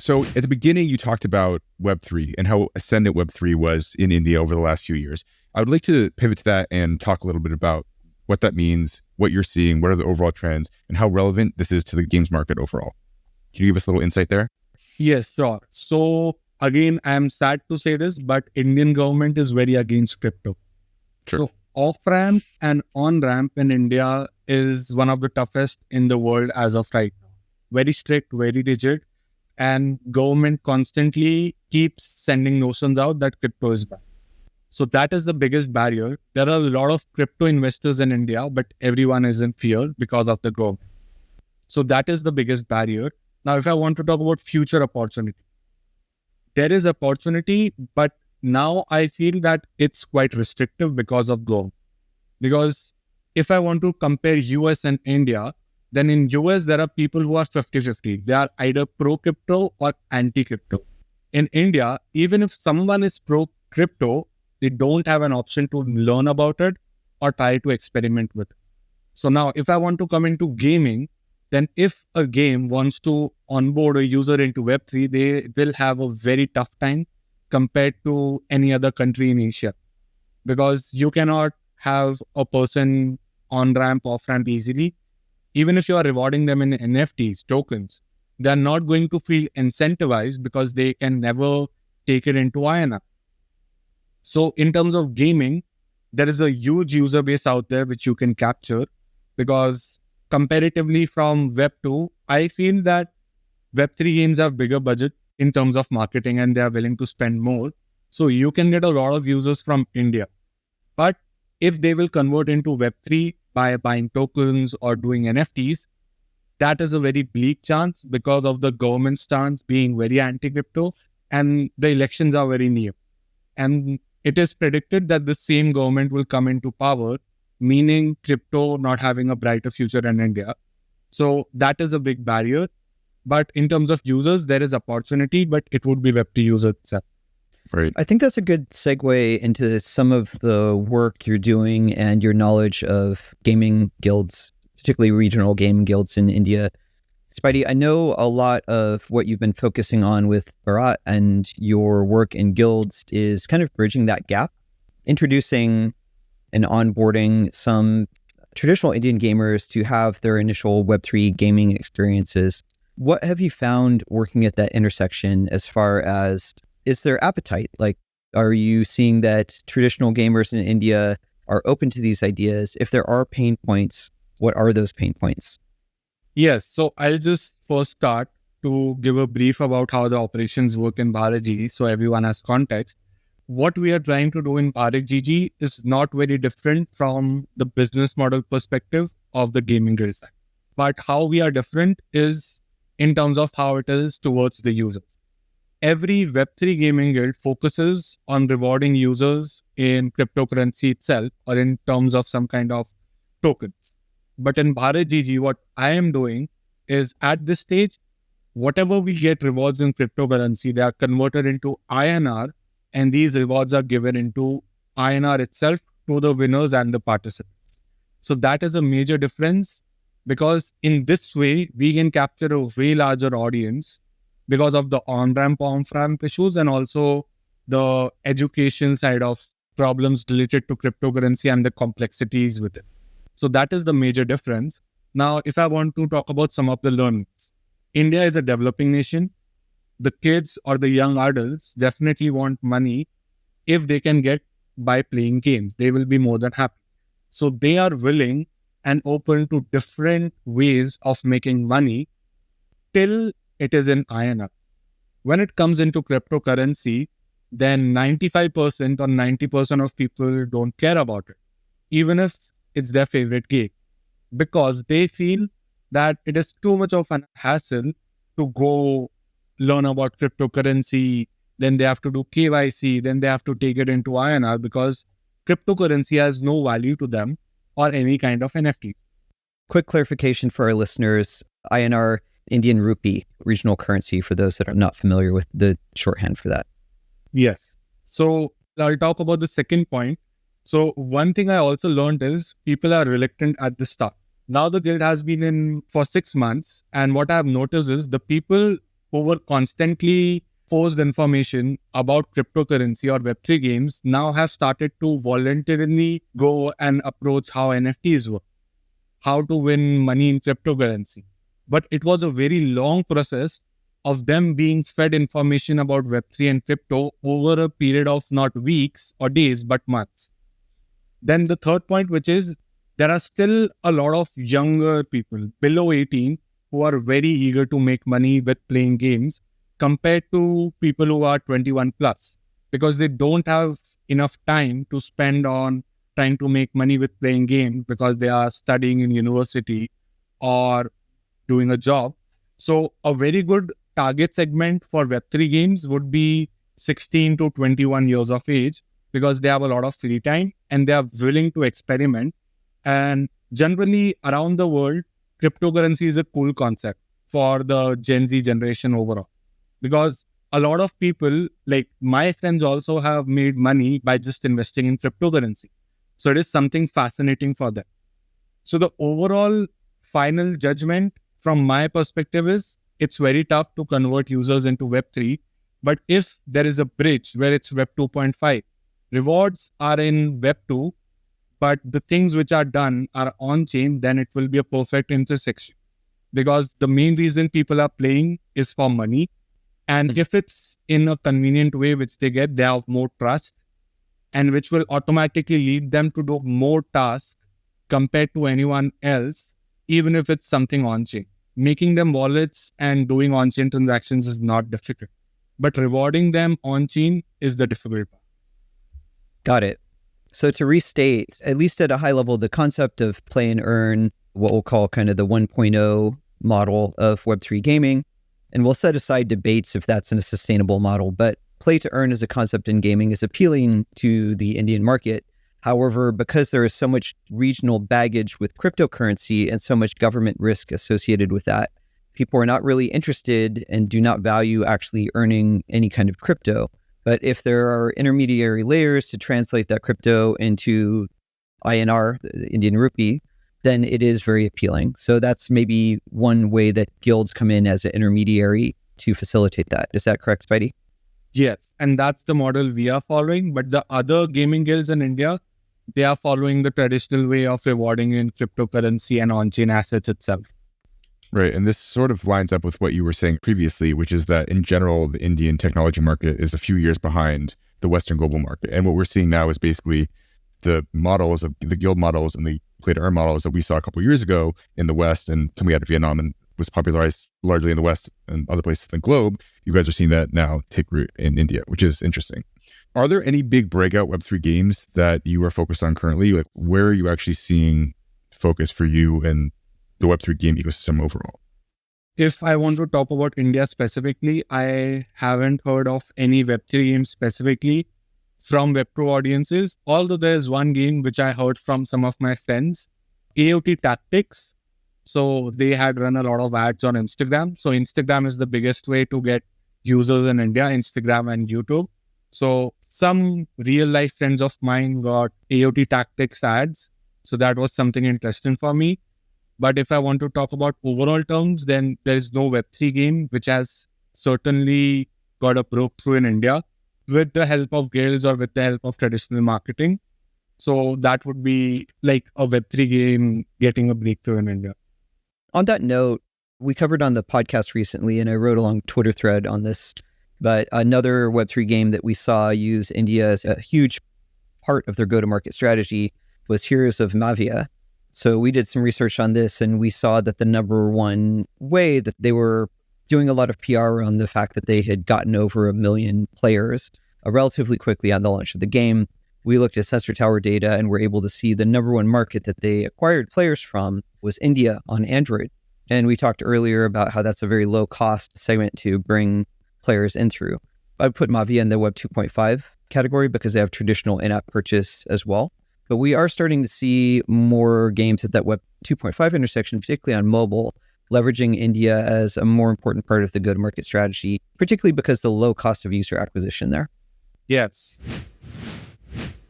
So at the beginning, you talked about Web3 and how ascendant Web3 was in India over the last few years. I would like to pivot to that and talk a little bit about what that means, what you're seeing, what are the overall trends, and how relevant this is to the games market overall. Can you give us a little insight there? Yes, sure. So again, I'm sad to say this, but Indian government is very against crypto. Sure. So off-ramp and on-ramp in India is one of the toughest in the world as of right now. Very strict, very rigid. And government constantly keeps sending notions out that crypto is bad. So that is the biggest barrier. There are a lot of crypto investors in India, but everyone is in fear because of the government. So that is the biggest barrier. Now, if I want to talk about future opportunity, there is opportunity, but now I feel that it's quite restrictive because of government. Because if I want to compare US and India, then in US, there are people who are 50-50. They are either pro-crypto or anti-crypto. In India, even if someone is pro-crypto, they don't have an option to learn about it or try to experiment with it. So now, if I want to come into gaming, then if a game wants to onboard a user into Web3, they will have a very tough time compared to any other country in Asia. Because you cannot have a person on-ramp, off-ramp easily. Even if you are rewarding them in NFTs, tokens, they're not going to feel incentivized because they can never take it into INR. So in terms of gaming, there is a huge user base out there which you can capture because comparatively from Web 2, I feel that Web 3 games have bigger budget in terms of marketing and they are willing to spend more. So you can get a lot of users from India. But if they will convert into Web 3 by buying tokens or doing NFTs, that is a very bleak chance because of the government stance being very anti-crypto and the elections are very near. And it is predicted that the same government will come into power, meaning crypto not having a brighter future in India. So that is a big barrier. But in terms of users, there is opportunity, but it would be Web3 users itself. Right. I think that's a good segue into some of the work you're doing and your knowledge of gaming guilds, particularly regional game guilds in India. Spidey, I know a lot of what you've been focusing on with Bharat and your work in guilds is kind of bridging that gap, introducing and onboarding some traditional Indian gamers to have their initial Web3 gaming experiences. What have you found working at that intersection as far as, is there appetite? Like, are you seeing that traditional gamers in India are open to these ideas? If there are pain points, what are those pain points? Yes, so I'll just first start to give a brief about how the operations work in Bharat GG so everyone has context. What we are trying to do in Bharat GG is not very different from the business model perspective of the gaming guild side. But how we are different is in terms of how it is towards the users. Every Web3 gaming guild focuses on rewarding users in cryptocurrency itself or in terms of some kind of token. But in Bharat GG, what I am doing is at this stage, whatever we get rewards in cryptocurrency, they are converted into INR and these rewards are given into INR itself to the winners and the participants. So that is a major difference because in this way, we can capture a way larger audience because of the on-ramp, off-ramp issues and also the education side of problems related to cryptocurrency and the complexities with it. So that is the major difference. Now, if I want to talk about some of the learnings, India is a developing nation. The kids or the young adults definitely want money if they can get by playing games. They will be more than happy. So they are willing and open to different ways of making money till it is in INR. When it comes into cryptocurrency, then 95% or 90% of people don't care about it, even if it's their favorite game, because they feel that it is too much of an hassle to go learn about cryptocurrency, then they have to do KYC, then they have to take it into INR because cryptocurrency has no value to them or any kind of NFT. Quick clarification for our listeners, INR, Indian rupee, regional currency, for those that are not familiar with the shorthand for that. Yes. So I'll talk about the second point. So one thing I also learned is people are reluctant at the start. Now the guild has been in for 6 months. And what I've noticed is the people who were constantly posed information about cryptocurrency or Web3 games now have started to voluntarily go and approach how NFTs work, how to win money in cryptocurrency. But it was a very long process of them being fed information about Web3 and crypto over a period of not weeks or days, but months. Then the third point, which is there are still a lot of younger people below 18 who are very eager to make money with playing games compared to people who are 21 plus, because they don't have enough time to spend on trying to make money with playing games because they are studying in university or doing a job. So a very good target segment for Web3 games would be 16 to 21 years of age, because they have a lot of free time and they are willing to experiment. And generally around the world, cryptocurrency is a cool concept for the Gen Z generation overall, because a lot of people, like my friends, also have made money by just investing in cryptocurrency. So it is something fascinating for them. So the overall final judgment from my perspective is it's very tough to convert users into Web3. But if there is a bridge where it's Web 2.5, rewards are in Web 2, but the things which are done are on-chain, then it will be a perfect intersection. Because the main reason people are playing is for money. And if it's in a convenient way, which they get, they have more trust, and which will automatically lead them to do more tasks compared to anyone else, even if it's something on-chain. Making them wallets and doing on-chain transactions is not difficult, but rewarding them on-chain is the difficult part. Got it. So to restate, at least at a high level, the concept of play and earn, what we'll call kind of the 1.0 model of Web3 gaming, and we'll set aside debates if that's a sustainable model, but play to earn as a concept in gaming is appealing to the Indian market. However, because there is so much regional baggage with cryptocurrency and so much government risk associated with that, people are not really interested and do not value actually earning any kind of crypto. But if there are intermediary layers to translate that crypto into INR, the Indian rupee, then it is very appealing. So that's maybe one way that guilds come in as an intermediary to facilitate that. Is that correct, Spidey? Yes, and that's the model we are following. But the other gaming guilds in India, they are following the traditional way of rewarding in cryptocurrency and on-chain assets itself. Right. And this sort of lines up with what you were saying previously, which is that in general, the Indian technology market is a few years behind the Western global market. And what we're seeing now is basically the models of the guild models and the play to earn models that we saw a couple of years ago in the West and coming out of Vietnam and was popularized largely in the West and other places in the globe. You guys are seeing that now take root in India, which is interesting. Are there any big breakout Web3 games that you are focused on currently? Like, where are you actually seeing focus for you and the Web3 game ecosystem overall? If I want to talk about India specifically, I haven't heard of any Web3 games specifically from Web2 audiences, although there's one game which I heard from some of my friends, AOT Tactics. So they had run a lot of ads on Instagram. So Instagram is the biggest way to get users in India, Instagram and YouTube. So some real life friends of mine got AOT Tactics ads. So that was something interesting for me. But if I want to talk about overall terms, then there is no Web3 game which has certainly got a breakthrough in India with the help of guilds or with the help of traditional marketing. So that would be like a Web3 game getting a breakthrough in India. On that note, we covered on the podcast recently, and I wrote a long Twitter thread on this, but another Web3 game that we saw use India as a huge part of their go-to-market strategy was Heroes of Mavia. So we did some research on this, and we saw that the number one way that they were doing a lot of PR on the fact that they had gotten over 1 million players relatively quickly on the launch of the game. We looked at Sensor Tower data and were able to see the number one market that they acquired players from was India on Android. And we talked earlier about how that's a very low cost segment to bring players in through. I would put Mavia in the Web 2.5 category because they have traditional in-app purchase as well. But we are starting to see more games at that Web 2.5 intersection, particularly on mobile, leveraging India as a more important part of the go-to-market strategy, particularly because the low cost of user acquisition there. Yes.